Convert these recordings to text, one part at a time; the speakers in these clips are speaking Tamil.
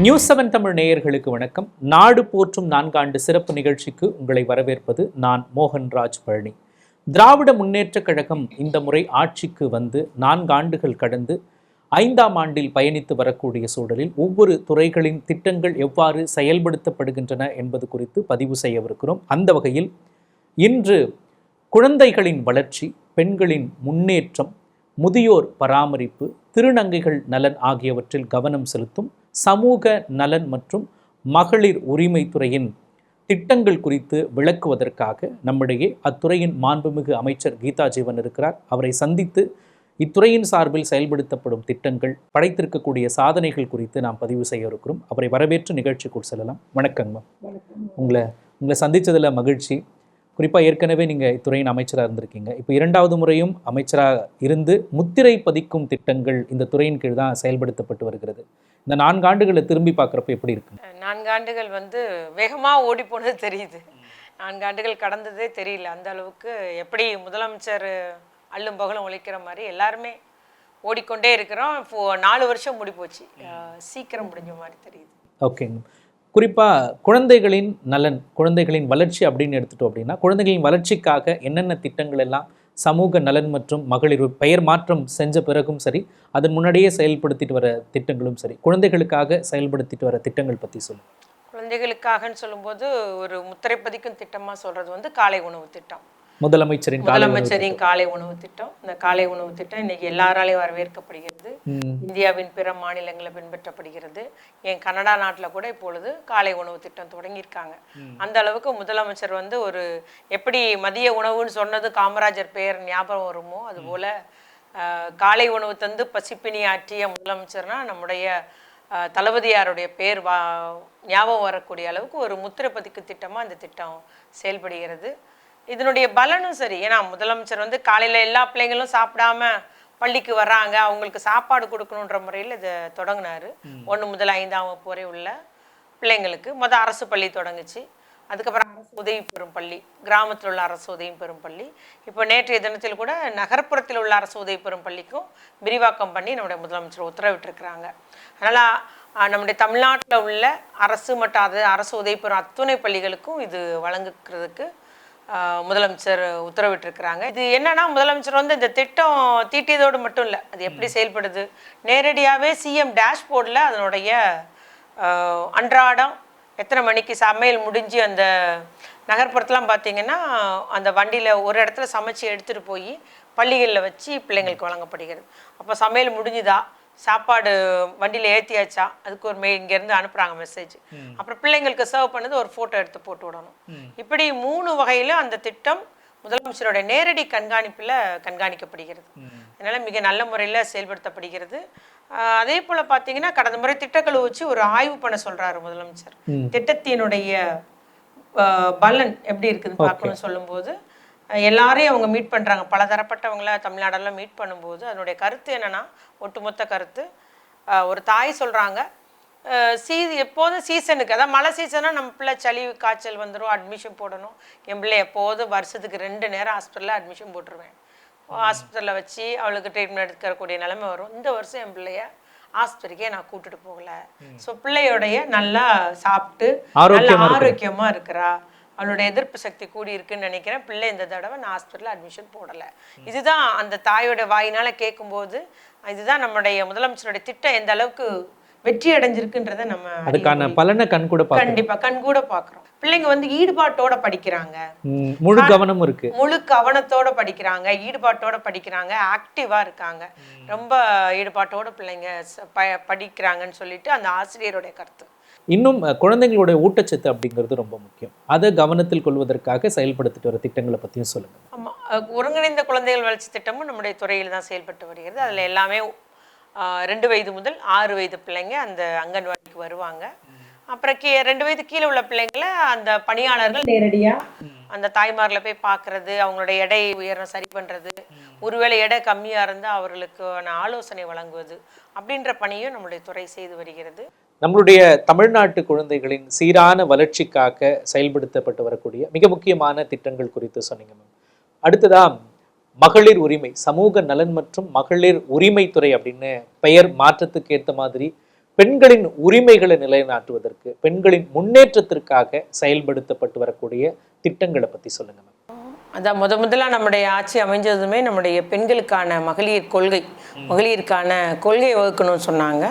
நியூஸ்7 தமிழ் நேயர்களுக்கு வணக்கம். நாடு போற்றும் 4 ஆண்டு சிறப்பு நிகழ்ச்சிக்கு உங்களை வரவேற்பது நான் மோகன்ராஜ் பழனி. திராவிட முன்னேற்றக் கழகம் இந்த முறை ஆட்சிக்கு வந்து 4 ஆண்டுகள் கடந்து 5ஆம் ஆண்டில் பயணித்து வரக்கூடிய சூழலில் ஒவ்வொரு துறைகளின் திட்டங்கள் எவ்வாறு செயல்படுத்தப்படுகின்றன என்பது குறித்து பதிவு செய்யவிருக்கிறோம். அந்த வகையில் இன்று குழந்தைகளின் வளர்ச்சி, பெண்களின் முன்னேற்றம், முதியோர் பராமரிப்பு, திருநங்கைகள் நலன் ஆகியவற்றில் கவனம் செலுத்தும் சமூக நலன் மற்றும் மகளிர் உரிமை துறையின் திட்டங்கள் குறித்து விளக்குவதற்காக நம்மிடையே அத்துறையின் மாண்புமிகு அமைச்சர் கீதா ஜீவன் இருக்கிறார். அவரை சந்தித்து இத்துறையின் சார்பில் செயல்படுத்தப்படும் திட்டங்கள், படைத்திருக்கக்கூடிய சாதனைகள் குறித்து நாம் பதிவு செய்ய இருக்கிறோம். அவரை வரவேற்று நிகழ்ச்சிக்குள் செல்லலாம். வணக்கங்க. உங்களை சந்தித்ததில் மகிழ்ச்சி. குறிப்பாக ஏற்கனவே நீங்கள் இத்துறையின் அமைச்சராக இருந்திருக்கீங்க. இப்போ 2வது முறையும் அமைச்சராக இருந்து முத்திரை பதிக்கும் திட்டங்கள் இந்த துறையின் கீழ் தான் செயல்படுத்தப்பட்டு வருகிறது. இந்த 4 ஆண்டுகளை திரும்பி பார்க்குறப்ப எப்படி இருக்கு? 4 ஆண்டுகள் வேகமாக ஓடி போனது தெரியுது. 4 ஆண்டுகள் கடந்ததே தெரியல. அந்த அளவுக்கு எப்படி முதலமைச்சர் அள்ளும் பகலும் உழைக்கிற மாதிரி எல்லாருமே ஓடிக்கொண்டே இருக்கிறோம். இப்போ 4 வருஷம் முடி போச்சு, சீக்கிரம் முடிஞ்ச மாதிரி தெரியுது. ஓகேங்க. குறிப்பாக குழந்தைகளின் நலன், குழந்தைகளின் வளர்ச்சி அப்படின்னு எடுத்துட்டோம் அப்படின்னா, குழந்தைகளின் வளர்ச்சிக்காக என்னென்ன திட்டங்கள் எல்லாம் சமூக நலன் மற்றும் மகளிர் பெயர் மாற்றம் செஞ்ச பிறகும் சரி, அதன் முன்னாடியே செயல்படுத்திட்டு வர திட்டங்களும் சரி, குழந்தைகளுக்காக செயல்படுத்திட்டு வர திட்டங்கள் பற்றி சொல்லுங்கள். குழந்தைகளுக்காகன்னு சொல்லும்போது ஒரு முத்திரை பதிக்கும் திட்டமாக சொல்கிறது காலை உணவு திட்டம். முதலமைச்சரின் காலை உணவு திட்டம். இந்த காலை உணவு திட்டம் இன்னைக்கு எல்லாராலையும் வரவேற்கப்படுகிறது. இந்தியாவின் பிற மாநிலங்களில் பின்பற்றப்படுகிறது. என் கனடா நாட்டில் கூட இப்பொழுது காலை உணவு திட்டம் தொடங்கியிருக்காங்க. அந்த அளவுக்கு முதலமைச்சர் ஒரு எப்படி மதிய உணவுன்னு சொன்னது காமராஜர் பெயர் ஞாபகம் வருமோ, அதுபோல காலை உணவு தந்து பசிப்பினி ஆற்றிய முதலமைச்சர்னா நம்முடைய தளபதியாருடைய பேர் ஞாபகம் வரக்கூடிய அளவுக்கு ஒரு முத்திரை பதிக்கு திட்டமாக இந்த திட்டம் செயல்படுகிறது. இதனுடைய பலனும் சரி. ஏன்னா முதலமைச்சர் காலையில் எல்லா பிள்ளைங்களும் சாப்பிடாம பள்ளிக்கு வர்றாங்க, அவங்களுக்கு சாப்பாடு கொடுக்கணுன்ற முறையில் இதை தொடங்கினார். 1 முதல் 5ஆம் வகுப்பு வரை உள்ள பிள்ளைங்களுக்கு அரசு பள்ளி தொடங்குச்சு. அதுக்கப்புறம் அரசு உதவி பெறும் பள்ளி, கிராமத்தில் உள்ள அரசு உதவி பெறும் பள்ளி, இப்போ நேற்றைய தினத்தில் கூட நகர்ப்புறத்தில் உள்ள அரசு உதவி பெறும் பள்ளிக்கும் விரிவாக்கம் பண்ணி நம்முடைய முதலமைச்சர் உத்தரவிட்டிருக்கிறாங்க. அதனால் நம்முடைய தமிழ்நாட்டில் உள்ள அரசு மற்றும் அரசு உதவி பெறும் அத்துணை பள்ளிகளுக்கும் இது வழங்குறதுக்கு முதலமைச்சர் உத்தரவிட்டிருக்கிறாங்க. இது என்னன்னா, முதலமைச்சர் இந்த திட்டம் தீட்டியதோடு மட்டும் இல்லை, அது எப்படி செயல்படுது நேரடியாகவே சிஎம் டேஷ்போர்டில் அதனுடைய அன்றாடம் எத்தனை மணிக்கு சமையல் முடிஞ்சு அந்த நகர்ப்புறத்துலாம் பார்த்தீங்கன்னா அந்த வண்டியில் ஒரு இடத்துல சமைச்சு எடுத்துகிட்டு போய் பள்ளிகளில் வச்சு பிள்ளைங்களுக்கு வழங்கப்படுகிறது. அப்போ சமையல் முடிஞ்சுதா, சாப்பாடு வண்டியில் ஏற்றியாச்சா, அதுக்கு ஒரு இங்கேருந்து அனுப்புகிறாங்க மெசேஜ். அப்புறம் பிள்ளைங்களுக்கு சர்வ் பண்ணது ஒரு ஃபோட்டோ எடுத்து போட்டு விடணும். இப்படி 3 வகையிலும் அந்த திட்டம் முதலமைச்சரோட நேரடி கண்காணிப்பில் கண்காணிக்கப்படுகிறது. அதனால் மிக நல்ல முறையில் செயல்படுத்தப்படுகிறது. அதே போல் பார்த்தீங்கன்னா கடந்த முறை திட்டக்குழு வச்சு ஒரு ஆய்வு பண்ண சொல்கிறாரு முதலமைச்சர். திட்டத்தினுடைய பலன் எப்படி இருக்குதுன்னு பார்க்கணும்னு சொல்லும்போது எல்லாரையும் அவங்க மீட் பண்ணுறாங்க. பல தரப்பட்டவங்கள தமிழ்நாடெல்லாம் மீட் பண்ணும்போது அதனுடைய கருத்து என்னென்னா, ஒட்டுமொத்த கருத்து ஒரு தாய் சொல்கிறாங்க, எப்போதும் சீசனுக்கு, அதாவது மழை சீசனாக நம்ம பிள்ளை சளி காய்ச்சல் வந்துடும், அட்மிஷன் போடணும். என் பிள்ளை எப்போதும் வருஷத்துக்கு 2 நேரம் ஹாஸ்பிட்டலில் அட்மிஷன் போட்டுருவேன். ஹாஸ்பிட்டலில் வச்சு அவளுக்கு ட்ரீட்மெண்ட் எடுக்கக்கூடிய நிலைமை வரும். இந்த வருஷம் என் பிள்ளைய ஆஸ்பத்திரிக்கே நான் கூப்பிட்டுட்டு போகலை. ஸோ பிள்ளையோடைய நல்லா சாப்பிட்டு நல்லா ஆரோக்கியமாக இருக்கிறா, அவளுடைய எதிர்ப்பு சக்தி கூடி இருக்குன்னு நினைக்கிறேன், பிள்ளை இந்த தடவை நான் ஹாஸ்பிட்டலில் அட்மிஷன் போடலை. இதுதான் அந்த தாயோட வாயினால் கேட்கும்போது இதுதான் நம்முடைய முதலமைச்சருடைய திட்டம் எந்த அளவுக்கு வெற்றி அடைஞ்சிருக்குன்றத நம்ம அதுக்கான பலனை கண்டிப்பாக கண்கூட பார்க்குறோம். பிள்ளைங்க ஈடுபாட்டோட படிக்கிறாங்க, முழு கவனமும் இருக்கு, முழு கவனத்தோட படிக்கிறாங்க, ஈடுபாட்டோட படிக்கிறாங்க, ஆக்டிவா இருக்காங்க, ரொம்ப ஈடுபாட்டோட பிள்ளைங்க படிக்கிறாங்கன்னு சொல்லிட்டு அந்த ஆசிரியருடைய கருத்து. இன்னும் குழந்தைங்களுடைய ஊட்டச்சத்து அப்படிங்கிறது ரொம்ப முக்கியம். அதை கவனத்தில் கொள்வதற்காக செயல்படுத்திட்டு வர திட்டங்களை பற்றியும் சொல்லுங்கள். ஆமாம், ஒருங்கிணைந்த குழந்தைகள் வளர்ச்சி திட்டமும் நம்முடைய துறையில் தான் செயல்பட்டு வருகிறது. அதில் எல்லாமே 2 வயது முதல் 6 வயது பிள்ளைங்க அந்த அங்கன்வாடிக்கு வருவாங்க. அப்புறம் 2 வயது கீழே உள்ள பிள்ளைங்களை அந்த பணியாளர்கள் நேரடியாக அந்த தாய்மார்களை போய் பார்க்கறது, அவங்களோட எடை உயரம் சரி பண்ணுறது, ஒருவேளை எடை கம்மியாக இருந்தால் அவர்களுக்கான ஆலோசனை வழங்குவது அப்படின்ற பணியும் நம்முடைய துறை செய்து வருகிறது. நம்மளுடைய தமிழ்நாட்டு குழந்தைகளின் சீரான வளர்ச்சிக்காக செயல்படுத்தப்பட்டு வரக்கூடிய மிக முக்கியமான திட்டங்கள் குறித்து சொன்னீங்க மேம். அடுத்ததான் மகளிர் உரிமை, சமூக நலன் மற்றும் மகளிர் உரிமைத்துறை அப்படின்னு பெயர் மாற்றத்துக்கு ஏற்ற மாதிரி பெண்களின் உரிமைகளை நிலைநாட்டுவதற்கு, பெண்களின் முன்னேற்றத்திற்காக செயல்படுத்தப்பட்டு வரக்கூடிய திட்டங்களை பத்தி சொல்லுங்க மேம். அதான் முதல்ல நம்முடைய ஆட்சி அமைஞ்சதுமே நம்முடைய பெண்களுக்கான மகளிர் கொள்கை, மகளிருக்கான கொள்கை வகுக்கணும்னு சொன்னாங்க.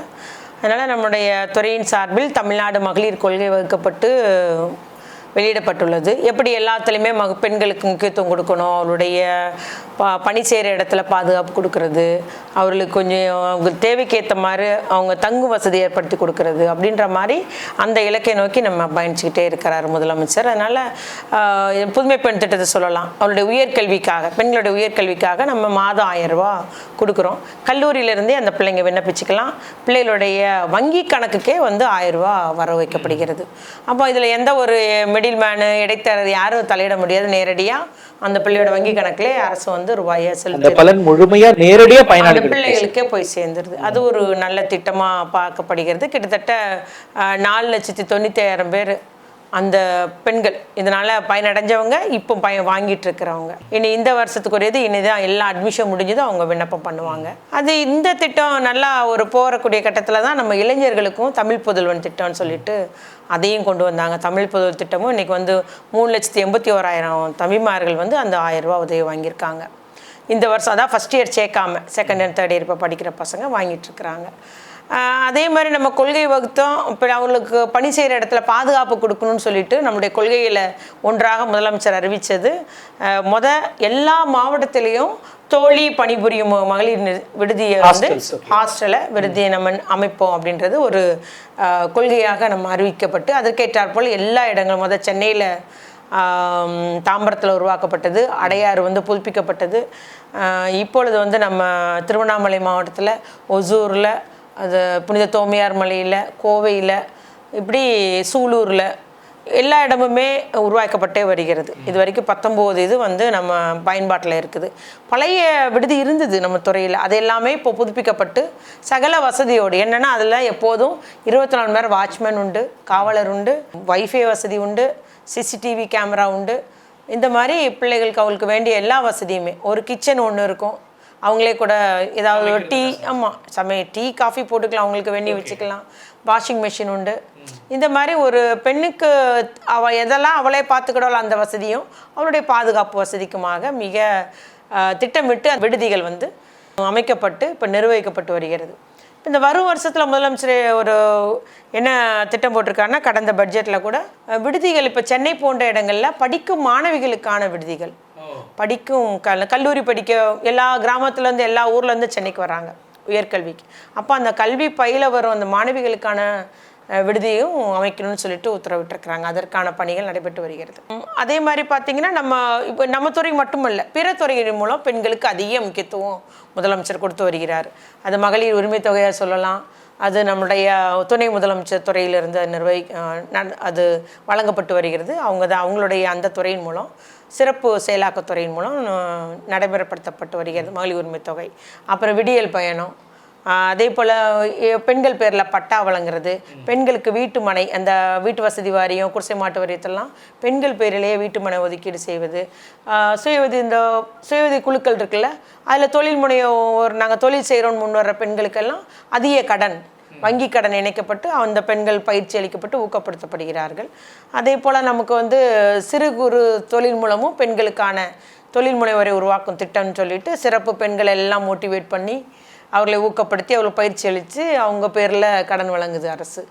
அதனால் நம்முடைய துறையின் சார்பில் தமிழ்நாடு மகளிர் கொள்கை வகுக்கப்பட்டு வெளியிடப்பட்டுள்ளது. எப்படி எல்லாத்துலேயுமே பெண்களுக்கு முக்கியத்துவம் கொடுக்கணும், அவருடைய பணி செய்கிற இடத்துல பாதுகாப்பு கொடுக்கறது, அவர்களுக்கு கொஞ்சம் அவங்க தேவைக்கேற்ற மாதிரி அவங்க தங்கும் வசதி ஏற்படுத்தி கொடுக்கறது அப்படின்ற மாதிரி அந்த இலக்கை நோக்கி நம்ம பயணிச்சுக்கிட்டே இருக்கிறார் முதலமைச்சர். அதனால் புதுமை பெண் திட்டத்தை சொல்லலாம். அவருடைய உயர்கல்விக்காக, பெண்களுடைய உயர்கல்விக்காக நம்ம மாதம் 1000 ரூபா கொடுக்குறோம். கல்லூரியிலேருந்தே அந்த பிள்ளைங்க விண்ணப்பிச்சுக்கலாம். பிள்ளைகளுடைய வங்கி கணக்குக்கே 1000 ரூபா வர வைக்கப்படுகிறது. அப்போ இதில் எந்த ஒரு மிடில் மேனு, இடைத்தரகர் யாரும் தலையிட முடியாது. நேரடியாக அந்த பிள்ளையோட வங்கி கணக்கிலே அரசு ரூபாயை செலுத்தி பலன் முழுமையா நேரடியாக பிள்ளைகளுக்கே போய் சேர்ந்துருது. அது ஒரு நல்ல திட்டமா பார்க்கப்படுகிறது. கிட்டத்தட்ட 4,95,000 பேர் அந்த பெண்கள் இதனால பயனடைஞ்சவங்க இப்போ வாங்கிட்டு இருக்கிறவங்க. இனி இந்த வருஷத்துக்குரியது இனிதான் எல்லாம் அட்மிஷன் முடிஞ்சதும் அவங்க விண்ணப்பம் பண்ணுவாங்க. அது இந்த திட்டம் நல்லா ஒரு போறக்கூடிய கட்டத்தில் தான் நம்ம இளைஞர்களுக்கும் தமிழ் புதல்வன் திட்டம்னு சொல்லிட்டு அதையும் கொண்டு வந்தாங்க. தமிழ் புதல்வன் திட்டமும் இன்னைக்கு 3,81,000 தம்பிமார்கள் அந்த 1000 ரூபா உதவி வாங்கியிருக்காங்க. இந்த வருஷம் அதான் ஃபஸ்ட் இயர் சேர்க்காம செகண்ட் அண்ட் தேர்ட் இயர் இப்போ படிக்கிற பசங்க வாங்கிட்டு இருக்கிறாங்க. அதே மாதிரி நம்ம கொள்கை வகுத்தோம். இப்போ அவங்களுக்கு பணி செய்கிற இடத்துல பாதுகாப்பு கொடுக்கணும்னு சொல்லிட்டு நம்முடைய கொள்கையில் ஒன்றாக முதலமைச்சர் அறிவித்தது, எல்லா மாவட்டத்திலையும் தோழி பணிபுரியும் மகளிர் விடுதியை ஹாஸ்டலை விடுதியை நம்ம அமைப்போம் அப்படின்றது ஒரு கொள்கையாக நம்ம அறிவிக்கப்பட்டு அதற்கேற்றாற்போல் எல்லா இடங்களும் சென்னையில் தாம்பரத்தில் உருவாக்கப்பட்டது, அடையாறு புதுப்பிக்கப்பட்டது. இப்பொழுது நம்ம திருவண்ணாமலை மாவட்டத்தில் ஒசூரில், அது புனித தோமையார் மலையில், கோவையில், இப்படி சூலூரில் எல்லா இடமுமே உருவாக்கப்பட்டே வருகிறது. இது வரைக்கும் 19 இது நம்ம பயன்பாட்டில் இருக்குது. பழைய விடுதி இருந்தது நம்ம துறையில், அது எல்லாமே இப்போ புதுப்பிக்கப்பட்டு சகல வசதியோடு, என்னென்னா அதில் எப்போதும் 24 மணி நேரம் வாட்ச்மேன் உண்டு, காவலர் உண்டு, வைஃபை வசதி உண்டு, சிசிடிவி கேமரா உண்டு. இந்த மாதிரி பிள்ளைகளுக்கு அவங்களுக்கு வேண்டிய எல்லா வசதியுமே, ஒரு கிச்சன் ஒன்று இருக்கும், அவங்களே கூட ஏதாவது ஒரு டீ, டீ காஃபி போட்டுக்கலாம், அவங்களுக்கு வேண்டி வச்சுக்கலாம், வாஷிங் மிஷின் உண்டு. இந்த மாதிரி ஒரு பெண்ணுக்கு எதெல்லாம் அவளே பார்த்துக்கிடலாம் அந்த வசதியும் அவளுடைய பாதுகாப்பு வசதிக்குமாக மிக திட்டமிட்டு விடுதிகள் அமைக்கப்பட்டு இப்போ நிர்வகிக்கப்பட்டு வருகிறது. இந்த வரும் வருஷத்தில் முதலமைச்சர் ஒரு என்ன திட்டம் போட்டிருக்காருன்னா, கடந்த பட்ஜெட்டில் கூட விடுதிகள் இப்போ சென்னை போன்ற இடங்களில் படிக்கும் மாணவிகளுக்கான விடுதிகள், படிக்கும் கல்லூரி படிக்க எல்லா கிராமத்துலேருந்து எல்லா ஊர்லேருந்து சென்னைக்கு வராங்க உயர்கல்விக்கு. அப்போ அந்த கல்வி பயில வரும் அந்த மாணவிகளுக்கான விடுதியும் அமைக்கணும்னு சொல்லிட்டு உத்தரவிட்டிருக்கிறாங்க. அதற்கான பணிகள் நடைபெற்று வருகிறது. அதே மாதிரி பார்த்தீங்கன்னா நம்ம துறை மட்டுமல்ல, பிற துறைகளின் மூலம் பெண்களுக்கு அதிக முக்கியத்துவம் முதலமைச்சர் கொடுத்து வருகிறார். அது மகளிர் உரிமை தொகையாக சொல்லலாம், அது நம்முடைய துணை முதலமைச்சர் துறையிலிருந்து அது வழங்கப்பட்டு வருகிறது. அவங்களுடைய அந்த துறையின் மூலம், சிறப்பு செயலாக்கத்துறையின் மூலம் நடைமுறைப்படுத்தப்பட்டு வருகிறது மகளிர் உரிமை தொகை. அப்புறம் விடியல் பயணம், அதே போல் பெண்கள் பேரில் பட்டா வழங்குறது, பெண்களுக்கு வீட்டு மனை, அந்த வீட்டு வசதி வாரியம், குடிசை மாட்டு வாரியத்தெல்லாம் பெண்கள் பேரிலேயே வீட்டு மனை ஒதுக்கீடு செய்வது, இந்த சுயஉதவி குழுக்கள் இருக்குல்ல, அதில் தொழில் முனையோர் நாங்கள் தொழில் செய்கிறோன்னு முன் வர்ற பெண்களுக்கெல்லாம் அதிக கடன், வங்கி கடன் இணைக்கப்பட்டு அந்த பெண்கள் பயிற்சி அளிக்கப்பட்டு ஊக்கப்படுத்தப்படுகிறார்கள். அதே போல் நமக்கு சிறு குறு தொழில் மூலமும் பெண்களுக்கான தொழில் முனைவரை உருவாக்கும் திட்டம்னு சொல்லிட்டு சிறப்பு பெண்களை எல்லாம் மோட்டிவேட் பண்ணி அவர்களை ஊக்கப்படுத்தி அவர்களுக்கு பயிற்சி அளித்து அவங்க பேரில் கடன் வழங்குது அரசு,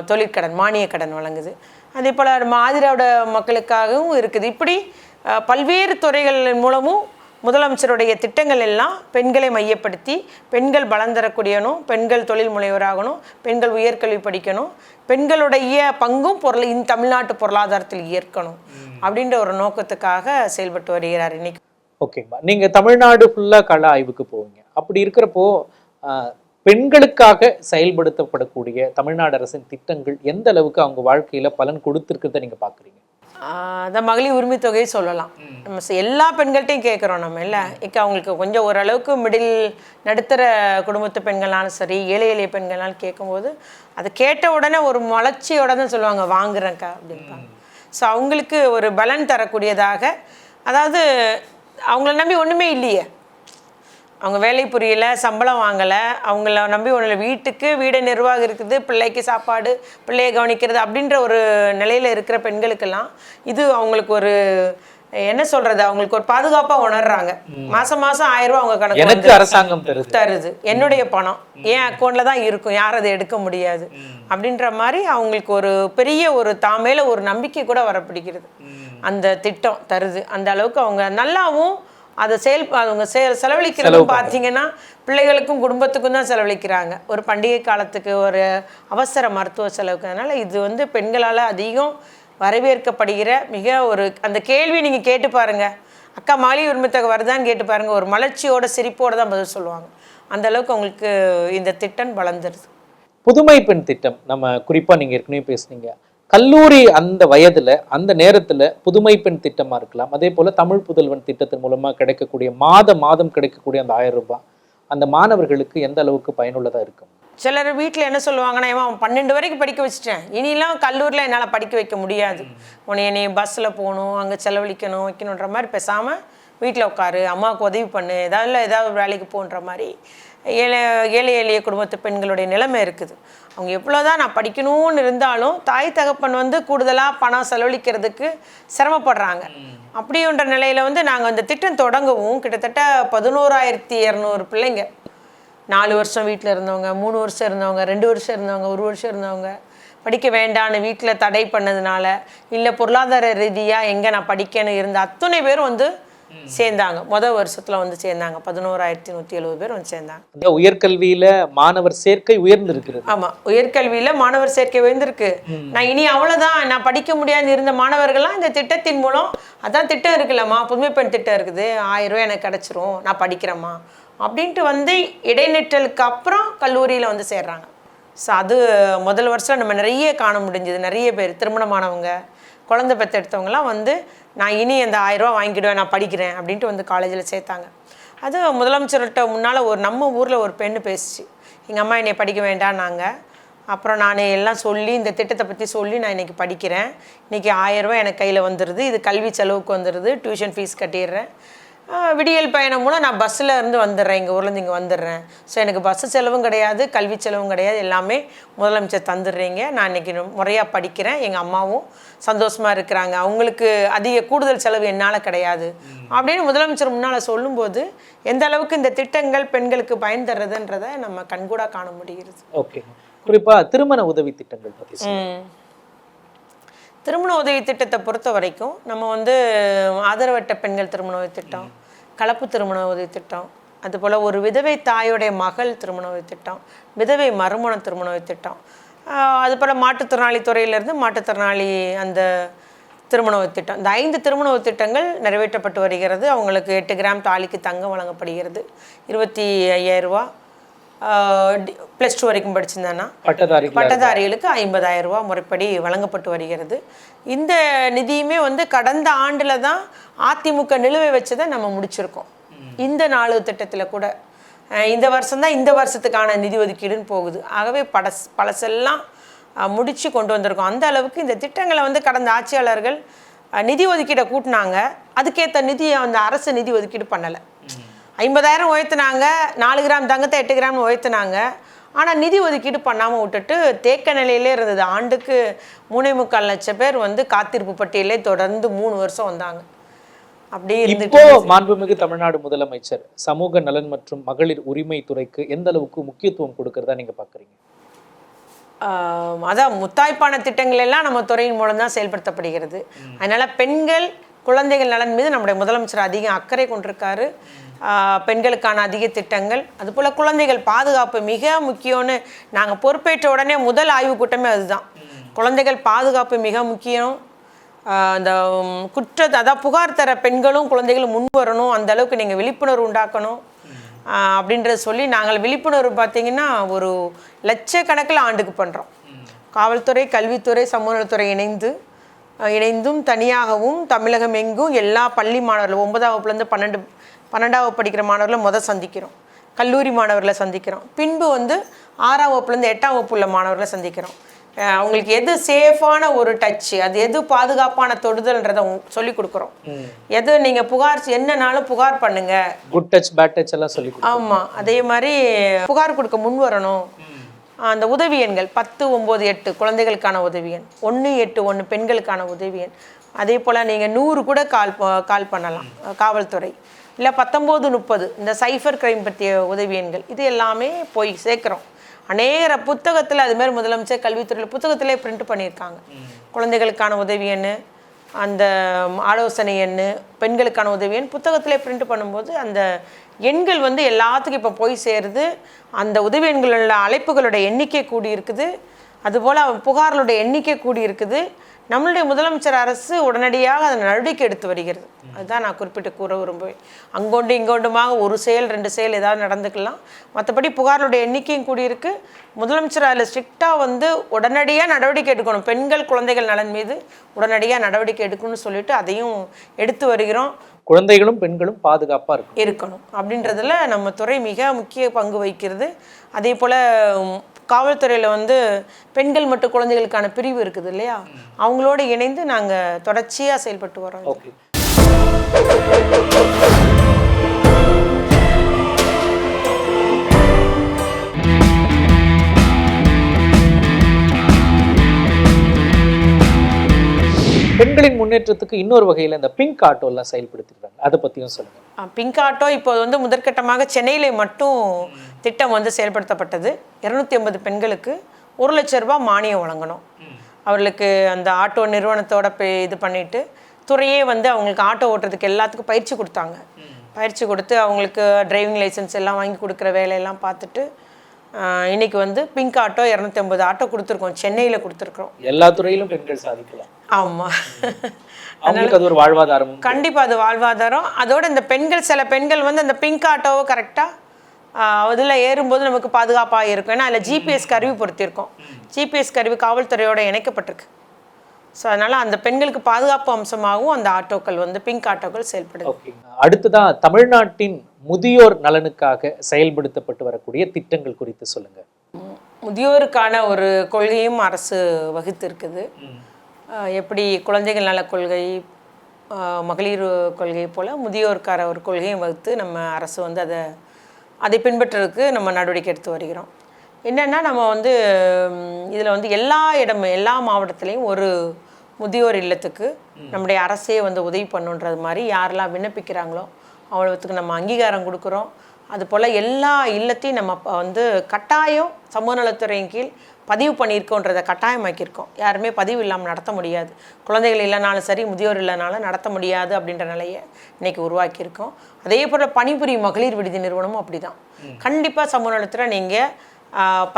தொழிற்கடன், மானிய கடன் வழங்குது. அதே போல் மாதிராவோட மக்களுக்காகவும் இருக்குது. இப்படி பல்வேறு துறைகள் மூலமும் முதலமைச்சருடைய திட்டங்கள் எல்லாம் பெண்களை மையப்படுத்தி, பெண்கள் பலம் தரக்கூடியணும், பெண்கள் தொழில் முனைவராகணும், பெண்கள் உயர்கல்வி படிக்கணும், பெண்களுடைய பங்கும் தமிழ்நாட்டு பொருளாதாரத்தில் ஏற்கணும் அப்படின்ற ஒரு நோக்கத்துக்காக செயல்பட்டு வருகிறார் இன்னைக்கு. ஓகேம்மா, நீங்கள் தமிழ்நாடு ஃபுல்லாக கள ஆய்வுக்கு போவீங்க. அப்படி இருக்கிறப்போ பெண்களுக்காக செயல்படுத்தப்படக்கூடிய தமிழ்நாடு அரசின் திட்டங்கள் எந்த அளவுக்கு அவங்க வாழ்க்கையில் பலன் கொடுத்துருக்கிறத நீங்கள் பார்க்குறீங்க? அந்த மகளிர் உரிமை தொகையை சொல்லலாம். நம்ம எல்லா பெண்கள்கிட்டையும் கேட்குறோம் நம்ம இல்லை, அவங்களுக்கு கொஞ்சம் ஓரளவுக்கு மிடில் நடுத்தர குடும்பத்து பெண்கள்னாலும் சரி, ஏழை எளிய பெண்கள்னாலும் கேட்கும்போது அதை கேட்ட உடனே ஒரு மலர்ச்சியோட தான் சொல்லுவாங்க, வாங்குறேங்க்கா அப்படின்பாங்க. ஸோ அவங்களுக்கு ஒரு பலன் தரக்கூடியதாக, அதாவது அவங்கள நம்பி ஒன்றுமே இல்லையே, அவங்க வேலை புரியல, சம்பளம் வாங்கலை, அவங்கள நம்பி ஒன்றும் வீட்டுக்கு வீடு நிர்வாகம் இருக்குது, பிள்ளைக்கு சாப்பாடு, பிள்ளையை கவனிக்கிறது அப்படின்ற ஒரு நிலையில் இருக்கிற பெண்களுக்கெல்லாம் இது அவங்களுக்கு ஒரு என்ன சொல்றது, அவங்களுக்கு ஒரு பாதுகாப்பாக உணர்றாங்க. மாதம் மாதம் 1000 ரூபா அவங்க கணக்கு அரசாங்கம் தருது, என்னுடைய பணம் என் அக்கௌண்ட்டில் தான் இருக்கும், யாரும் அதை எடுக்க முடியாது அப்படின்ற மாதிரி அவங்களுக்கு ஒரு பெரிய ஒரு தாமேல ஒரு நம்பிக்கை கூட வரப்பிடிக்கிறது. அந்த திட்டம் தருது. அந்த அளவுக்கு அவங்க நல்லாவும் அதை அவங்க செலவழிக்கிறதும் பார்த்தீங்கன்னா பிள்ளைகளுக்கும் குடும்பத்துக்கும் தான் செலவழிக்கிறாங்க. ஒரு பண்டிகை காலத்துக்கு, ஒரு அவசர மருத்துவ செலவுக்கு. அதனால் இது வந்து பெண்களால் அதிகம் வரவேற்கப்படுகிற மிக ஒரு அந்த கேள்வி நீங்கள் கேட்டு பாருங்கள், அக்கா மகளிர் உரிமை தொகை வருதான்னு கேட்டு பாருங்கள், ஒரு மலர்ச்சியோட சிரிப்போடு தான் பதில் சொல்லுவாங்க. அந்த அளவுக்கு அவங்களுக்கு இந்த திட்டம் வளர்ந்துருது. புதுமை பெண் திட்டம் நம்ம குறிப்பாக நீங்கள் ஏற்கனவே பேசுனீங்க, கல்லூரி அந்த வயதுல அந்த நேரத்துல புதுமை பெண் திட்டமா இருக்கலாம், அதே போல தமிழ் புதல்வன் திட்டத்தின் மூலமா கிடைக்கக்கூடிய மாதம் கிடைக்கக்கூடிய அந்த 1000 ரூபாய் அந்த மாணவர்களுக்கு எந்த அளவுக்கு பயனுள்ளதா இருக்கும்? சிலர் வீட்டில் என்ன சொல்லுவாங்கன்னா, அவன் 12 வரைக்கும் படிக்க வச்சுட்டேன், இனிலாம் கல்லூரியில் என்னால் படிக்க வைக்க முடியாது, உன்னை நீ பஸ்ஸில் போகணும், அங்கே செலவழிக்கணும் வைக்கணுன்ற மாதிரி பேசாமல் வீட்டில் உட்காரு, அம்மாவுக்கு உதவி பண்ணு, ஏதாவது வேலைக்கு போன்ற மாதிரி ஏழை எளிய குடும்பத்து பெண்களுடைய நிலைமை இருக்குது. அவங்க எவ்வளோதான் நான் படிக்கணும்னு இருந்தாலும் தாய் தகப்பன் வந்து கூடுதலாக பணம் செலவழிக்கிறதுக்கு சிரமப்படுறாங்க. அப்படின்ற நிலையில் வந்து நாங்கள் அந்த திட்டம் தொடங்கவும் கிட்டத்தட்ட 11,200 பிள்ளைங்க, 4 வருஷம் வீட்டில் இருந்தவங்க, 3 வருஷம் இருந்தவங்க, 2 வருஷம் இருந்தவங்க, 1 வருஷம் இருந்தவங்க, படிக்க வேண்டான்னு வீட்டில் தடை பண்ணதுனால, இல்லை பொருளாதார ரீதியாக எங்கே நான் படிக்கணும் இருந்த அத்தனை பேரும் வந்து சேர்ந்தாங்க. முதல் வருஷத்துல வந்து சேர்ந்தாங்க. 11,170 பேர் வந்து சேர்ந்தாங்க. உயர்கல்வியில மாணவர் சேர்க்கை உயர்ந்திருக்கு. ஆமா, உயர்கல்வியில மாணவர் சேர்க்கை உயர்ந்திருக்கு. நான் இனி அவ்வளவுதான், நான் படிக்க முடியாது இருந்த மாணவர்கள்லாம் இந்த திட்டத்தின் மூலம், அதான் திட்டம் இருக்குல்லம்மா, புதுமை பெண் திட்டம் இருக்குது, 1000 ரூபாய் எனக்கு கிடைச்சிரும், நான் படிக்கிறேம்மா அப்படின்ட்டு வந்து இடைநிற்றலுக்கு அப்புறம் கல்லூரியில வந்து சேர்றாங்க. ஸோ அது முதல் வருஷம் நம்ம நிறைய காண முடிஞ்சது. நிறைய பேர் திருமணமானவங்க, குழந்தை பெற்றெடுத்தவங்கலாம் வந்து நான் இனி அந்த 1000 ரூபா வாங்கிடுவேன், நான் படிக்கிறேன் அப்படின்ட்டு வந்து காலேஜில் சேர்த்தாங்க. அது முதலமைச்சர்கிட்ட முன்னால் நம்ம ஊரில் ஒரு பெண்ணு பேசிச்சு, எங்கள் அம்மா என்னை படிக்க வேண்டான்னாங்க. அப்புறம் நான் எல்லாம் சொல்லி இந்த திட்டத்தை பற்றி சொல்லி நான் இன்றைக்கி படிக்கிறேன், இன்றைக்கி 1000 ரூபா எனக்கு கையில் வந்துடுது, இது கல்வி செலவுக்கு வந்துடுது, டியூஷன் ஃபீஸ் கட்டிடுறேன், விடியல் பயணம் மூலம் நான் பஸ்ஸில் இருந்து வந்துடுறேன், எங்கள் ஊர்லேருந்து இங்கே வந்துடுறேன். ஸோ எனக்கு பஸ்ஸு செலவும் கிடையாது, கல்வி செலவும் கிடையாது, எல்லாமே முதலமைச்சர் தந்துடுறீங்க, நான் இன்றைக்கி முறையாக படிக்கிறேன், எங்கள் அம்மாவும் சந்தோஷமாக இருக்கிறாங்க, அவங்களுக்கு அதிக கூடுதல் செலவு என்னால் கிடையாது அப்படின்னு முதலமைச்சர் முன்னால் சொல்லும்போது எந்த அளவுக்கு இந்த திட்டங்கள் பெண்களுக்கு பயன் தர்றதுன்றதை நம்ம கண்கூடாக காண முடிகிறது. ஓகே, குறிப்பாக திருமண உதவி திட்டங்கள் பற்றி. திருமண உதவி திட்டத்தை பொறுத்த வரைக்கும் நம்ம வந்து ஆதரவற்ற பெண்கள் திருமண உதவி திட்டம், கலப்பு திருமண உதவி திட்டம், அதுபோல் ஒரு விதவை தாயோடைய மகள் திருமண உதவி திட்டம், விதவை மறுமண திருமண உதவி திட்டம், அதுபோல் மாற்றுத்திறனாளி துறையிலேருந்து மாற்றுத்திறனாளி அந்த திருமண உதவி திட்டம், இந்த 5 திருமண உதவி திட்டங்கள் நிறைவேற்றப்பட்டு வருகிறது. அவங்களுக்கு 8 கிராம் தாலிக்கு தங்கம் வழங்கப்படுகிறது, 25,000 ரூபா, +2 வரைக்கும் படிச்சிருந்தானா பட்டதாரிகளுக்கு 50,000 ரூபா முறைப்படி வழங்கப்பட்டு வருகிறது. இந்த நிதியுமே வந்து கடந்த ஆண்டில் தான் அதிமுக நிலுவை வச்சதை நம்ம முடிச்சிருக்கோம். இந்த 4 திட்டத்தில் கூட இந்த வருஷம்தான் இந்த வருஷத்துக்கான நிதி ஒதுக்கீடுன்னு போகுது. ஆகவே பழசெல்லாம் முடித்து கொண்டு வந்திருக்கோம். அந்த அளவுக்கு இந்த திட்டங்களை வந்து கடந்த ஆட்சியாளர்கள் நிதி ஒதுக்கீடை கூட்டினாங்க, அதுக்கேற்ற நிதியை அந்த அரசு நிதி ஒதுக்கீடு பண்ணலை. 50,000 உயர்த்தினாங்க, 4 கிராம் தங்கத்தை 8 கிராம் உயர்த்தினாங்க, ஆனால் நிதி ஒதுக்கீடு பண்ணாமல் விட்டுட்டு தேக்க நிலையிலே இருந்தது. ஆண்டுக்கு 3.25 லட்சம் பேர் வந்து காத்திருப்பு பட்டியலே தொடர்ந்து 3 வருஷம் வந்தாங்க. அப்படியே இப்போ மாண்புமிகு தமிழ்நாடு முதலமைச்சர் சமூக நலன் மற்றும் மகளிர் உரிமை துறைக்கு எந்த அளவுக்கு முக்கியத்துவம் கொடுக்கறதா நீங்க பாக்குறீங்க? அதான் முத்தாய்ப்பான திட்டங்கள் எல்லாம் நம்ம துறையின் மூலம் தான் செயல்படுத்தப்படுகிறது. அதனால பெண்கள் குழந்தைகள் நலன் மீது நம்முடைய முதலமைச்சர் அதிக அக்கறை கொண்டிருக்காரு. பெண்களுக்கான அதிக திட்டங்கள், அதுபோல் குழந்தைகள் பாதுகாப்பு மிக முக்கியம்னு நாங்கள் பொறுப்பேற்ற உடனே முதல் ஆய்வு கூட்டமே அதுதான். குழந்தைகள் பாதுகாப்பு மிக முக்கியம், அந்த அதாவது புகார் தர பெண்களும் குழந்தைகளும் முன் வரணும், அந்த அளவுக்கு நீங்கள் விழிப்புணர்வு உண்டாக்கணும் அப்படின்றத சொல்லி நாங்கள் விழிப்புணர்வு பார்த்திங்கன்னா ஒரு லட்சக்கணக்கில் ஆண்டுக்கு பண்ணுறோம். காவல்துறை, கல்வித்துறை, சமூக நலத்துறை இணைந்தும் தனியாகவும் தமிழகம் எங்கும் எல்லா பள்ளி மாணவர்கள் 9ஆம் வகுப்புலேருந்து 12ஆவது படிக்கிற மாணவர்களை சந்திக்கிறோம், கல்லூரி மாணவர்களை சந்திக்கிறோம், பின்பு வந்து 6ஆம் வகுப்புலேருந்து 8ஆம் வகுப்பு உள்ள மாணவர்களை சந்திக்கிறோம். அவங்களுக்கு எது சேஃபான ஒரு டச்சு, அது எது பாதுகாப்பான தொடுதல்ன்றதை சொல்லி கொடுக்குறோம். எது நீங்கள் புகார் என்னன்னாலும் புகார் பண்ணுங்க, குட் டச் பேட் டச் எல்லாம் சொல்லி. ஆமாம், அதே மாதிரி புகார் கொடுக்க முன் வரணும். அந்த உதவி எண்கள் 1098 குழந்தைகளுக்கான உதவி எண், 181 பெண்களுக்கான உதவி எண். அதே போல் நீங்கள் 100 கூட கால் பண்ணலாம் காவல்துறை, இல்லை 1930 இந்த சைஃபர் கிரைம் பற்றிய உதவி எண்கள். இது எல்லாமே போய் சேர்க்குறோம். அநேக புத்தகத்தில் அதுமாரி முதலமைச்சர் கல்வித்துறையில் புத்தகத்திலே பிரிண்ட் பண்ணியிருக்காங்க. குழந்தைகளுக்கான உதவி எண், அந்த ஆலோசனை எண், பெண்களுக்கான உதவி எண் புத்தகத்திலே பிரிண்ட் பண்ணும்போது அந்த எண்கள் வந்து எல்லாத்துக்கும் இப்போ போய் சேருது. அந்த உதவி எண்களோட அழைப்புகளோட எண்ணிக்கை கூடி இருக்குது, அதுபோல் புகார்களுடைய எண்ணிக்கை கூடி இருக்குது. நம்மளுடைய முதலமைச்சர் அரசு உடனடியாக அதை நடவடிக்கை எடுத்து வருகிறது. அதுதான் நான் குறிப்பிட்டு கூற விரும்புவேன். அங்கொண்டு இங்கொண்டுமாக ஒரு செயல் 2 செயல் ஏதாவது நடந்துக்கலாம், மற்றபடி புகார்களுடைய எண்ணிக்கையும் கூடியிருக்கு. முதலமைச்சர் அதில் ஸ்ட்ரிக்டாக வந்து உடனடியாக நடவடிக்கை எடுக்கணும், பெண்கள் குழந்தைகள் நலன் மீது உடனடியாக நடவடிக்கை எடுக்கணும்னு சொல்லிட்டு அதையும் எடுத்து வருகிறோம். குழந்தைகளும் பெண்களும் பாதுகாப்பாக இருக்கணும் அப்படின்றதுல நம்ம துறை மிக முக்கிய பங்கு வகிக்கிறது. அதே போல் காவல்துறையில் வந்து பெண்கள் மற்றும் குழந்தைகளுக்கான பிரிவு இருக்குது இல்லையா, அவங்களோட இணைந்து நாங்கள் தொடர்ச்சியாக செயல்பட்டு வரோம். ஓகே. பெண்களின் முன்னேற்றத்துக்கு இன்னொரு வகையில் இந்த பிங்க் ஆட்டோ எல்லாம் செயல்படுத்திருக்காங்க, அதை பற்றியும் சொல்லுங்கள். பிங்க் ஆட்டோ இப்போ வந்து முதற்கட்டமாக சென்னையிலே மட்டும் திட்டம் வந்து செயல்படுத்தப்பட்டது. 250 பெண்களுக்கு 1 லட்ச ரூபாய் மானியம் வழங்கணும். அவர்களுக்கு அந்த ஆட்டோ நிறுவனத்தோட இது பண்ணிட்டு துறையே வந்து அவங்களுக்கு ஆட்டோ ஓட்டுறதுக்கு எல்லாத்துக்கும் பயிற்சி கொடுத்தாங்க. பயிற்சி கொடுத்து அவங்களுக்கு டிரைவிங் லைசன்ஸ் எல்லாம் வாங்கி கொடுக்குற வேலையெல்லாம் பார்த்துட்டு இன்னைக்கு வந்து பிங்க் ஆட்டோ 250 ஆட்டோ கொடுத்துருக்கோம், சென்னையில் கொடுத்துருக்கோம். எல்லா துறையிலும் பெண்கள் சாதிக்கலாம். ஆமாம், அவங்களுக்கு அது ஒரு வாழ்வாதாரம். கண்டிப்பாக அது வாழ்வாதாரம். அதோட இந்த பெண்கள், சில பெண்கள் வந்து அந்த பிங்க் ஆட்டோவை கரெக்டாக அதில் ஏறும்போது நமக்கு பாதுகாப்பாக இருக்கும். ஏன்னா அதில் ஜிபிஎஸ் கருவி பொருத்தியிருக்கோம். ஜிபிஎஸ் கருவி காவல்துறையோட இணைக்கப்பட்டிருக்கு. ஸோ அதனால் அந்த பெண்களுக்கு பாதுகாப்பு அம்சமாகவும் அந்த ஆட்டோக்கள் வந்து பிங்க் ஆட்டோக்கள் செயல்படுது. ஓகே. அடுத்ததான் தமிழ்நாட்டின் முதியோர் நலனுக்காக செயல்படுத்தப்பட்டு வரக்கூடிய திட்டங்கள் குறித்து சொல்லுங்க. முதியோருக்கான ஒரு கொள்கையும் அரசு வகுத்து இருக்குது. எப்படி குழந்தைகள் நல கொள்கை, மகளிர் கொள்கை போல் முதியோருக்கான ஒரு கொள்கையும் வகுத்து நம்ம அரசு வந்து அதை பின்பற்றுறதுக்கு நம்ம நடவடிக்கை எடுத்து வருகிறோம். என்னென்னா நம்ம வந்து இதில் வந்து எல்லா மாவட்டத்துலேயும் ஒரு முதியோர் இல்லத்துக்கு நம்முடைய அரசே வந்து உதவி பண்ணுன்றது மாதிரி யாரெல்லாம் விண்ணப்பிக்கிறாங்களோ அவ்வளோத்துக்கு நம்ம அங்கீகாரம் கொடுக்குறோம். அதுபோல் எல்லா இல்லத்தையும் நம்ம வந்து கட்டாயம் சமூக நலத்துறையின் கீழ் பதிவு பண்ணியிருக்கோன்றதை கட்டாயமாக்கியிருக்கோம். யாருமே பதிவு இல்லாமல் நடத்த முடியாது. குழந்தைகள் இல்லைனாலும் சரி, முதியோர் இல்லைனாலும் நடத்த முடியாது அப்படின்ற நிலையை இன்றைக்கி உருவாக்கியிருக்கோம். அதே போல் பணிபுரியும் மகளிர் விடுதி நிறுவனமும் அப்படி தான். கண்டிப்பாக சமூக நலத்துறை நீங்கள்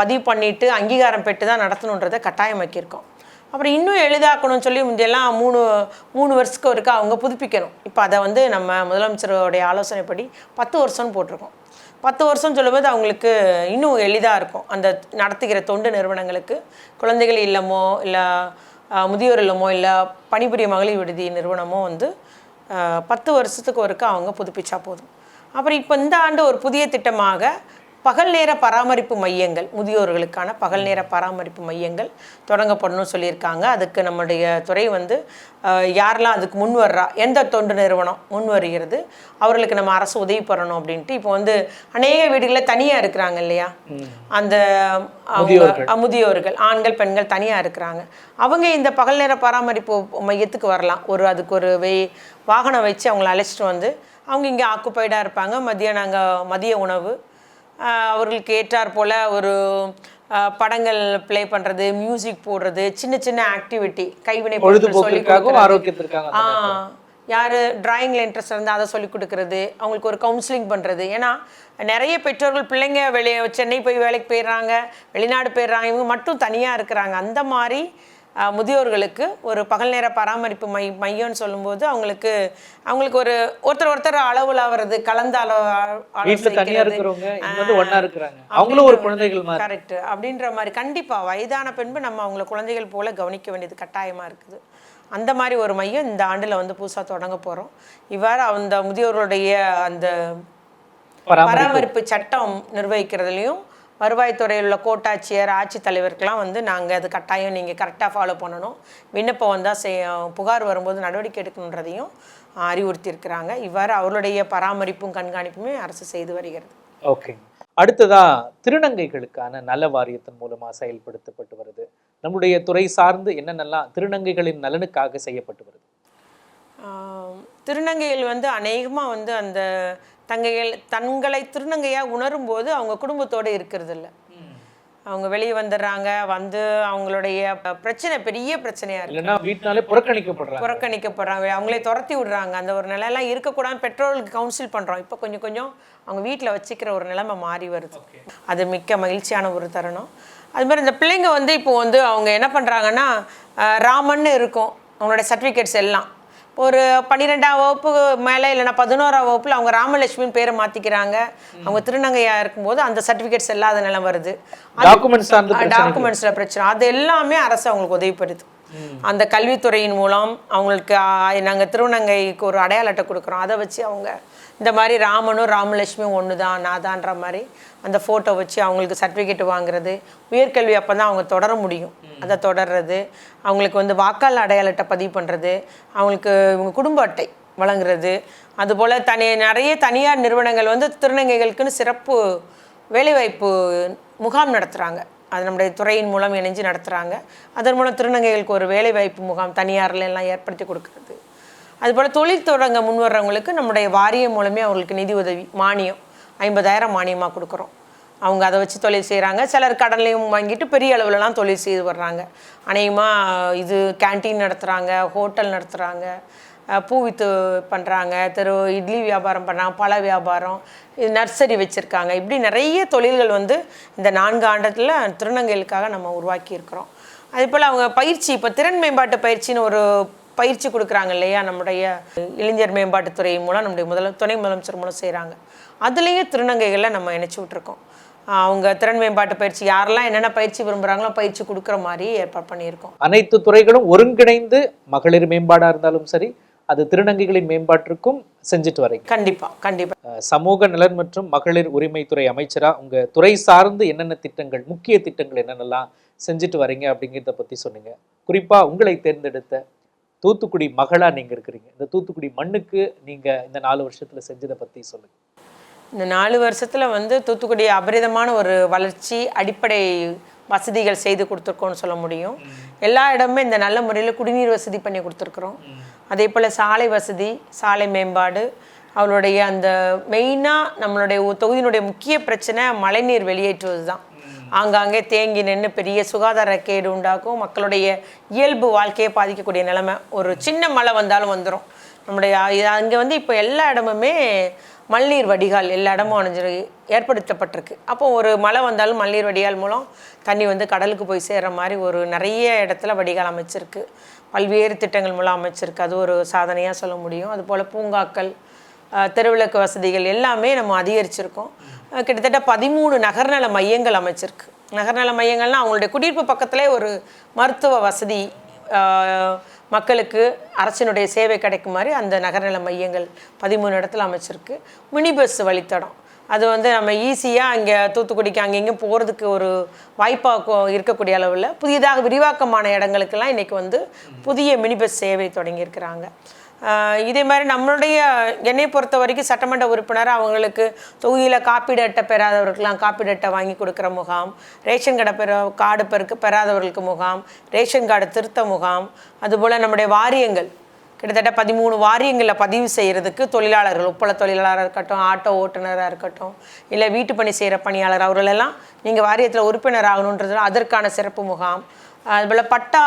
பதிவு பண்ணிவிட்டு அங்கீகாரம் பெற்று தான் நடத்தணுன்றதை கட்டாயமாக்கியிருக்கோம். அப்புறம் இன்னும் எளிதாக்கணும்னு சொல்லி முந்தையெல்லாம் மூணு வருஷத்துக்கு ஒருக்கா அவங்க புதுப்பிக்கணும். இப்போ அதை வந்து நம்ம முதலமைச்சருடைய ஆலோசனைப்படி 10 வருஷம்னு போட்டிருக்கோம். 10 வருஷம் சொல்லும்போது அவங்களுக்கு இன்னும் எளிதாக இருக்கும். அந்த நடத்துகிற தொண்டு நிறுவனங்களுக்கு குழந்தைகள் இல்லமோ இல்லை முதியோர் இல்லமோ இல்லை பணிபுரிய மகளிர் விடுதி நிறுவனமோ வந்து 10 வருஷத்துக்கு ஒருக்கா அவங்க புதுப்பிச்சா போதும். அப்புறம் இப்போ இந்த ஆண்டு ஒரு புதிய திட்டமாக பகல் நேர பராமரிப்பு மையங்கள், முதியோர்களுக்கான பகல் நேர பராமரிப்பு மையங்கள் தொடங்கப்படணும்னு சொல்லியிருக்காங்க. அதுக்கு நம்முடைய துறை வந்து யாரெல்லாம் அதுக்கு முன் வர்றா, எந்த தொண்டு நிறுவனம் முன் வருகிறது, அவர்களுக்கு நம்ம அரசு உதவி பண்ணணும் அப்படின்ட்டு இப்போ வந்து அநேக வீடுகளில் தனியாக இருக்கிறாங்க இல்லையா, அந்த முதியோர்கள் ஆண்கள் பெண்கள் தனியாக இருக்கிறாங்க. அவங்க இந்த பகல் நேர பராமரிப்பு மையத்துக்கு வரலாம். அதுக்கு ஒரு வாகனம் வச்சு அவங்கள அழைச்சிட்டு வந்து அவங்க இங்கே ஆக்குப்பைடாக இருப்பாங்க. மதிய உணவு, அவர்களுக்கு ஏற்றார் போல் ஒரு படங்கள் ப்ளே பண்ணுறது, மியூசிக் போடுறது, சின்ன சின்ன ஆக்டிவிட்டி, கைவினை பொழுதுபோக்குக்காகவும் ஆரோக்கியத்திற்காக, யார் டிராயிங்கில் இன்ட்ரெஸ்ட் இருந்தால் அதை சொல்லிக் கொடுக்குறது, அவங்களுக்கு ஒரு கவுன்சிலிங் பண்ணுறது. ஏன்னா நிறைய பெற்றோர்கள் பிள்ளைங்க சென்னை போய் வேலைக்கு போயிடுறாங்க, வெளிநாடு போயிடுறாங்க, இவங்க மட்டும் தனியாக இருக்கிறாங்க. அந்த மாதிரி முதியோர்களுக்கு ஒரு பகல் நேர பராமரிப்பு மையம்னு சொல்லும்போது அவங்களுக்கு ஒருத்தர் அளவுல வர்றது, கலந்து கரெக்ட் அப்படின்ற மாதிரி. கண்டிப்பாக வயதான பின்பு நம்ம அவங்கள குழந்தைகள் போல கவனிக்க வேண்டியது கட்டாயமாக இருக்குது. அந்த மாதிரி ஒரு மையம் இந்த ஆண்டில் வந்து புதுசாக தொடங்க போகிறோம். இவ்வாறு அந்த முதியோர்களுடைய அந்த பராமரிப்பு சட்டம் நிர்வகிக்கிறதுலையும் வருவாய்த்துறையில் உள்ள கோட்டாட்சியர் ஆட்சித்தலைவருக்கெல்லாம் வந்து நாங்கள் அது கட்டாயம் நீங்கள் கரெக்டாக ஃபாலோ பண்ணணும், விண்ணப்பம் வந்தால் புகார் வரும்போது நடவடிக்கை எடுக்கணுன்றதையும் அறிவுறுத்தியிருக்கிறாங்க. இவ்வாறு அவர்களுடைய பராமரிப்பும் கண்காணிப்புமே அரசு செய்து வருகிறது. ஓகே, அடுத்ததா திருநங்கைகளுக்கான நல வாரியத்தின் மூலமா செயல்படுத்தப்பட்டு வருது. நம்முடைய துறை சார்ந்து என்னென்னலாம் திருநங்கைகளின் நலனுக்காக செய்யப்பட்டு வருது? திருநங்கைகள் வந்து அநேகமாக வந்து அந்த தங்களை திருநங்கையாக உணரும் போது அவங்க குடும்பத்தோடு இருக்கிறது இல்லை. அவங்க வெளியே வந்துடுறாங்க, வந்து அவங்களுடைய பிரச்சனை பெரிய பிரச்சனையாக இருக்கு. வீட்டினாலே புறக்கணிக்கப்படுறாங்க, அவங்களே துரத்தி விடுறாங்க. அந்த ஒரு நிலையெல்லாம் இருக்கக்கூடாது. பெற்றோர்களுக்கு கவுன்சில் பண்ணுறோம். இப்போ கொஞ்சம் கொஞ்சம் அவங்க வீட்டில் வச்சுக்கிற ஒரு நிலைமை மாறி வருது. அது மிக்க மகிழ்ச்சியான ஒரு தருணம். அது மாதிரி இந்த பிள்ளைங்க வந்து இப்போ வந்து அவங்க என்ன பண்ணுறாங்கன்னா, ராமன்னு இருக்கும் அவங்களோட சர்டிஃபிகேட்ஸ் எல்லாம். ஒரு 12ஆம் வகுப்பு மேலே இல்லைனா 11ஆம் வகுப்பில் அவங்க ராமலட்சுமின்னு பேரை மாற்றிக்கிறாங்க. அவங்க திருநங்கையாக இருக்கும்போது அந்த சர்டிஃபிகேட்ஸ் இல்லாத நிலம் வருது. டாக்குமெண்ட்ஸில் பிரச்சனை. அது எல்லாமே அரசு அவங்களுக்கு உதவி பண்ணுது. அந்த கல்வித்துறையின் மூலம் அவங்களுக்கு நாங்கள் திருநங்கைக்கு ஒரு அடையாள அட்டை கொடுக்குறோம். அதை வச்சு அவங்க இந்த மாதிரி ராமனும் ராமலட்சுமியும் ஒன்று தான் நாதான்ற மாதிரி அந்த ஃபோட்டோ வச்சு அவங்களுக்கு சர்டிஃபிகேட் வாங்குறது. உயர்கல்வி அப்போ தான் அவங்க தொடர முடியும். அதை தொடர்றது, அவங்களுக்கு வந்து வாக்காளர் அடையாள அட்டை பதிவு பண்ணுறது, அவங்களுக்கு இவங்க குடும்ப அட்டை வழங்குறது. அதுபோல் நிறைய தனியார் நிறுவனங்கள் வந்து திருநங்கைகளுக்குன்னு சிறப்பு வேலைவாய்ப்பு முகாம் நடத்துகிறாங்க. அது நம்முடைய துறையின் மூலம் இணைஞ்சு நடத்துகிறாங்க. அதன் மூலம் திருநங்கைகளுக்கு ஒரு வேலைவாய்ப்பு முகாம் தனியாரில் எல்லாம் ஏற்படுத்தி கொடுக்குறது. அதுபோல் தொழில் தொடங்க முன்வர்றவங்களுக்கு நம்முடைய வாரியம் மூலமே அவங்களுக்கு நிதி உதவி மானியம் 50,000 மானியமாக கொடுக்குறோம். அவங்க அதை வச்சு தொழில் செய்கிறாங்க. சிலர் கடன்லையும் வாங்கிட்டு பெரிய அளவுலலாம் தொழில் செய்து வர்றாங்க. அநேகமாக இது கேன்டீன் நடத்துகிறாங்க, ஹோட்டல் நடத்துகிறாங்க, பூ வித்து பண்ணுறாங்க, இட்லி வியாபாரம் பண்ணுறாங்க, பழ வியாபாரம், இது நர்சரி வச்சுருக்காங்க. இப்படி நிறைய தொழில்கள் வந்து இந்த 4 ஆண்டுகளில் திருநங்கைகளுக்காக நம்ம உருவாக்கி இருக்கிறோம். அதேபோல் அவங்க பயிற்சி, இப்போ திறன் மேம்பாட்டு பயிற்சின்னு ஒரு பயிற்சி கொடுக்குறாங்க இல்லையா, நம்முடைய இளைஞர் மேம்பாட்டுத்துறை மூலம் நம்முடைய துணை முதலமைச்சர் மூலம் செய்கிறாங்க. அதுலேயே திருநங்கைகளை நம்ம இணைச்சி விட்ருக்கோம். அவங்க திறன் மேம்பாட்டு பயிற்சி யாரெல்லாம் என்னென்ன பயிற்சி விரும்புகிறாங்களோ பயிற்சி கொடுக்குற மாதிரி ஏற்பாடு பண்ணியிருக்கோம். அனைத்து துறைகளும் ஒருங்கிணைந்து மகளிர் மேம்பாடாக இருந்தாலும் சரி, அது திருநங்கைகளின் மேம்பாட்டிற்கும் செஞ்சுட்டு வரீங்க. கண்டிப்பாக. சமூக நலன் மற்றும் மகளிர் உரிமைத்துறை அமைச்சராக உங்கள் துறை சார்ந்து என்னென்ன திட்டங்கள், முக்கிய திட்டங்கள் என்னென்னலாம் செஞ்சுட்டு வரீங்க அப்படிங்கிறத பற்றி சொன்னீங்க. குறிப்பாக உங்களை தேர்ந்தெடுத்த தூத்துக்குடி மகளா நீங்க இருக்கிறீங்க. இந்த தூத்துக்குடி மண்ணுக்கு நீங்க இந்த 4 வருஷத்துல செஞ்சதை பத்தி சொல்லுங்க. இந்த 4 வருஷத்துல வந்து தூத்துக்குடி அபரிதமான ஒரு வளர்ச்சி, அடிப்படை வசதிகள் செய்து கொடுத்துருக்கோம்னு சொல்ல முடியும். எல்லா இடமுமே இந்த நல்ல முறையில் குடிநீர் வசதி பண்ணி கொடுத்துருக்குறோம். அதே போல் சாலை வசதி, சாலை மேம்பாடு, அவளுடைய அந்த மெயினாக நம்மளுடைய தொகுதியினுடைய முக்கிய பிரச்சனை மழைநீர் வெளியேற்றுவது தான். ஆங்காங்கே தேங்கி நின்று பெரிய சுகாதார கேடு உண்டாக்கும், மக்களுடைய இயல்பு வாழ்க்கையை பாதிக்கக்கூடிய நிலைமை. ஒரு சின்ன மழை வந்தாலும் வந்துடும். நம்முடைய அங்கே வந்து இப்போ எல்லா இடமுமே மழைநீர் வடிகால் எல்லா இடமும் ஏற்படுத்தப்பட்டிருக்கு. அப்போ ஒரு மழை வந்தாலும் மழைநீர் வடிகால் மூலம் தண்ணி வந்து கடலுக்கு போய் சேர்கிற மாதிரி ஒரு நிறைய இடத்துல வடிகால் அமைச்சிருக்கு. பல்வேறு திட்டங்கள் மூலம் அமைச்சிருக்கு. அது ஒரு சாதனையாக சொல்ல முடியும். அதுபோல் பூங்காக்கள், தெருவிளக்கு வசதிகள் எல்லாமே நம்ம அதிகரிச்சிருக்கோம். கிட்டத்தட்ட 13 நகர்நல மையங்கள் அமைச்சிருக்கு. நகர்நல மையங்கள்னால் அவங்களுடைய குடியிருப்பு பக்கத்துலேயே ஒரு மருத்துவ வசதி, மக்களுக்கு அரசினுடைய சேவை கிடைக்கும் மாதிரி அந்த நகர்நல மையங்கள் 13 இடத்துல அமைச்சிருக்கு. மினி பஸ் வழித்தடம், அது வந்து நம்ம ஈஸியாக இங்கே தூத்துக்குடிக்கு அங்கெங்கேயும் போகிறதுக்கு ஒரு வாய்ப்பாக இருக்கக்கூடிய அளவில் புதியதாக விரிவாக்கமான இடங்களுக்கெல்லாம் இன்றைக்கி வந்து புதிய மினி பஸ் சேவை தொடங்கியிருக்கிறாங்க. இதே மாதிரி நம்மளுடைய என்னை பொறுத்த வரைக்கும் சட்டமன்ற உறுப்பினர் அவங்களுக்கு தொகுதியில் காப்பீடு அட்டை பெறாதவர்களுக்கெல்லாம் காப்பீடு அட்டை வாங்கி கொடுக்குற முகாம், ரேஷன் கடை கார்டு பெறாதவர்களுக்கு முகாம், ரேஷன் கார்டு திருத்த முகாம், அதுபோல் நம்முடைய வாரியங்கள் கிட்டத்தட்ட 13 வாரியங்களில் பதிவு செய்கிறதுக்கு தொழிலாளர்கள், உப்பள தொழிலாளராக இருக்கட்டும், ஆட்டோ ஓட்டுநராக இருக்கட்டும், இல்லை வீட்டு பணி செய்கிற பணியாளர், அவர்களெல்லாம் நீங்கள் வாரியத்தில் உறுப்பினர் ஆகணுன்றது அதற்கான சிறப்பு முகாம். அதுபோல் பட்டா,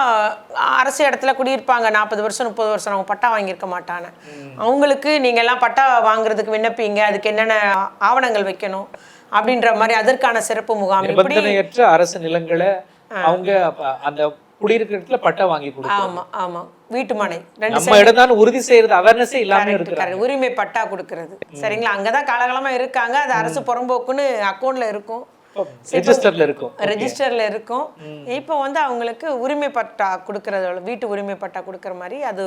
அரசு இடத்துல குடியிருப்பாங்க 40 வருஷம் 30 வருஷம், அவங்க பட்டா வாங்கியிருக்க மாட்டாங்க. அவங்களுக்கு நீங்கள் எல்லாம் பட்டா வாங்குறதுக்கு விண்ணப்பிங்க, அதுக்கு என்னென்ன ஆவணங்கள் வைக்கணும் அப்படின்ற மாதிரி அதற்கான சிறப்பு முகாம். நிபந்தனையற்ற அரசு நிலங்களை அவங்க அந்த குடியிருக்கிறதுல பட்டா வாங்கி கொடுக்கணும். ஆமா ஆமா, வீட்டு மனை நம்ம இடம் தான் உறுதி செய்யறது அவேர்னஸே இல்லாம இருக்கு. உரிமை பட்டா கொடுக்கறது சரிங்களா, அங்கதான் காலகாலமா இருக்காங்க. அது அரசு புறம்போக்குன்னு அக்கௌண்ட்ல இருக்கும். ரெஜிஸ்டர்ல இருக்கும். ரெஜிஸ்டர்ல இருக்கும். இப்போ வந்து அவங்களுக்கு உரிமை பட்டா கொடுக்கறது, வீட்டு உரிமை பட்டா கொடுக்குற மாதிரி அது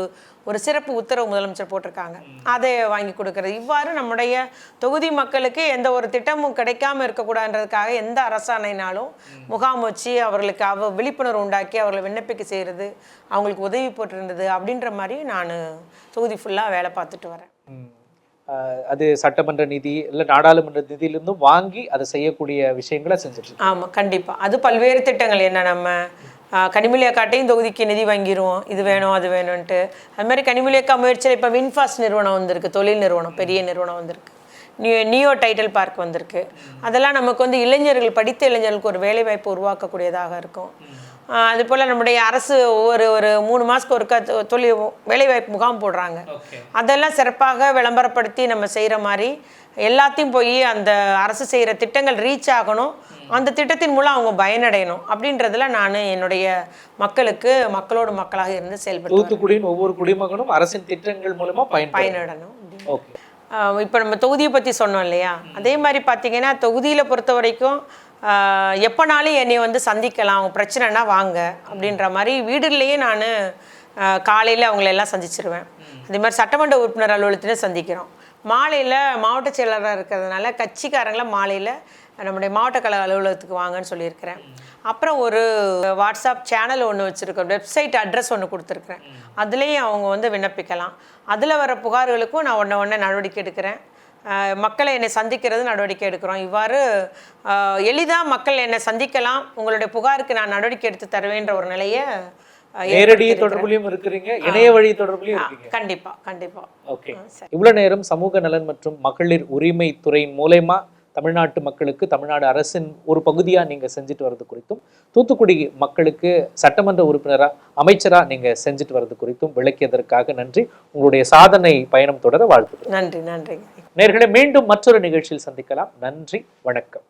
ஒரு சிறப்பு உத்தரவு முதலமைச்சர் போட்டிருக்காங்க. அதை வாங்கி கொடுக்கறது. இவ்வாறு நம்முடைய தொகுதி மக்களுக்கு எந்த ஒரு திட்டமும் கிடைக்காம இருக்கக்கூடாதுன்றதுக்காக எந்த அரசாணைனாலும் முகாம் வச்சு அவர்களுக்கு விழிப்புணர்வு உண்டாக்கி அவர்களை விண்ணப்பிக்க செய்யறது, அவங்களுக்கு உதவி போட்டிருந்தது அப்படின்ற மாதிரி நான் தொகுதி ஃபுல்லாக வேலை பார்த்துட்டு வரேன். அது சட்டமன்ற நிதி இல்லை நாடாளுமன்ற நிதியிலிருந்தும் வாங்கி அதை செய்யக்கூடிய விஷயங்களை செஞ்சுட்டு. ஆமாம், கண்டிப்பாக. அது பல்வேறு திட்டங்கள் என்ன, நம்ம கனிமொழியக்காட்டையும் தொகுதிக்கு நிதி வாங்கிடுவோம், இது வேணும் அது வேணும்ன்ட்டு. அது மாதிரி கனிமொழியக்கா முயற்சியில் இப்போ வின்ஃபாஸ்ட் நிறுவனம் வந்திருக்கு, தொழில் நிறுவனம், பெரிய நிறுவனம் வந்திருக்கு. நியோ டைட்டில் பார்க் வந்திருக்கு. அதெல்லாம் நமக்கு வந்து இளைஞர்கள், படித்த இளைஞர்களுக்கு ஒரு வேலைவாய்ப்பு உருவாக்கக்கூடியதாக இருக்கும். அதுபோல் நம்முடைய அரசு ஒரு 3 மாதத்துக்கு ஒருக்கா தொழில் வேலைவாய்ப்பு முகாம் போடுறாங்க. அதெல்லாம் சிறப்பாக விளம்பரப்படுத்தி நம்ம செய்கிற மாதிரி எல்லாத்தையும் போய் அந்த அரசு செய்கிற திட்டங்கள் ரீச் ஆகணும், அந்த திட்டத்தின் மூலம் அவங்க பயனடையணும் அப்படின்றதுல நான் என்னுடைய மக்களோடு மக்களாக இருந்து செயல்பட்டு தூத்துக்குடியின் ஒவ்வொரு குடிமகனும் அரசின் திட்டங்கள் மூலமாக பயனடையணும். இப்போ நம்ம தொகுதியை பற்றி சொன்னோம் இல்லையா, அதே மாதிரி பார்த்தீங்கன்னா தொகுதியில் பொறுத்த வரைக்கும் எப்போனாலும் என்னை வந்து சந்திக்கலாம், அவங்க பிரச்சனைனா வாங்க அப்படின்ற மாதிரி வீடுலேயே நான் காலையில் அவங்களெல்லாம் சந்திச்சிருவேன். அதே மாதிரி சட்டமன்ற உறுப்பினர் அலுவலகத்திலே சந்திக்கிறோம். மாலையில் மாவட்ட செயலராக இருக்கிறதுனால கட்சிக்காரங்களை மாலையில் நம்முடைய மாவட்ட கழக அலுவலகத்துக்கு வாங்கன்னு சொல்லியிருக்கிறேன். அப்புறம் ஒரு வாட்ஸ்அப் சேனல் ஒன்று வச்சுருக்கேன், வெப்சைட் அட்ரஸ் ஒன்று கொடுத்துருக்குறேன். அதுலேயும் அவங்க வந்து விண்ணப்பிக்கலாம். அதில் வர புகார்களுக்கும் நான் உடனே நடவடிக்கை எடுக்கிறேன். மக்களை என்னை சந்திக்கிறது நடவடிக்கை எடுக்கிறோம். இவ்வாறு எளிதாக மக்கள் என்னை சந்திக்கலாம், உங்களுடைய புகாருக்கு நான் நடவடிக்கை எடுத்து தருவேன்ற ஒரு நிலையை நேரடி தொடர்புலையும் இருக்கிறீங்க, இணைய வழி தொடர்புலையும் இருக்கீங்க. கண்டிப்பா. ஓகே, இவ்வளவு நேரம் சமூக நலன் மற்றும் மகளிர் உரிமை துறையின் மூலமா தமிழ்நாட்டு மக்களுக்கு தமிழ்நாடு அரசின் ஒரு பகுதியா நீங்க செஞ்சுட்டு வர்றது குறித்தும், தூத்துக்குடி மக்களுக்கு சட்டமன்ற உறுப்பினரா அமைச்சரா நீங்க செஞ்சுட்டு வர்றது குறித்தும் விளக்கியதற்காக நன்றி. உங்களுடைய சாதனை பயணம் தொடர வாழ்த்துக்கள். நன்றி. நேயர்களே, மீண்டும் மற்றொரு நிகழ்ச்சியில் சந்திக்கலாம். நன்றி, வணக்கம்.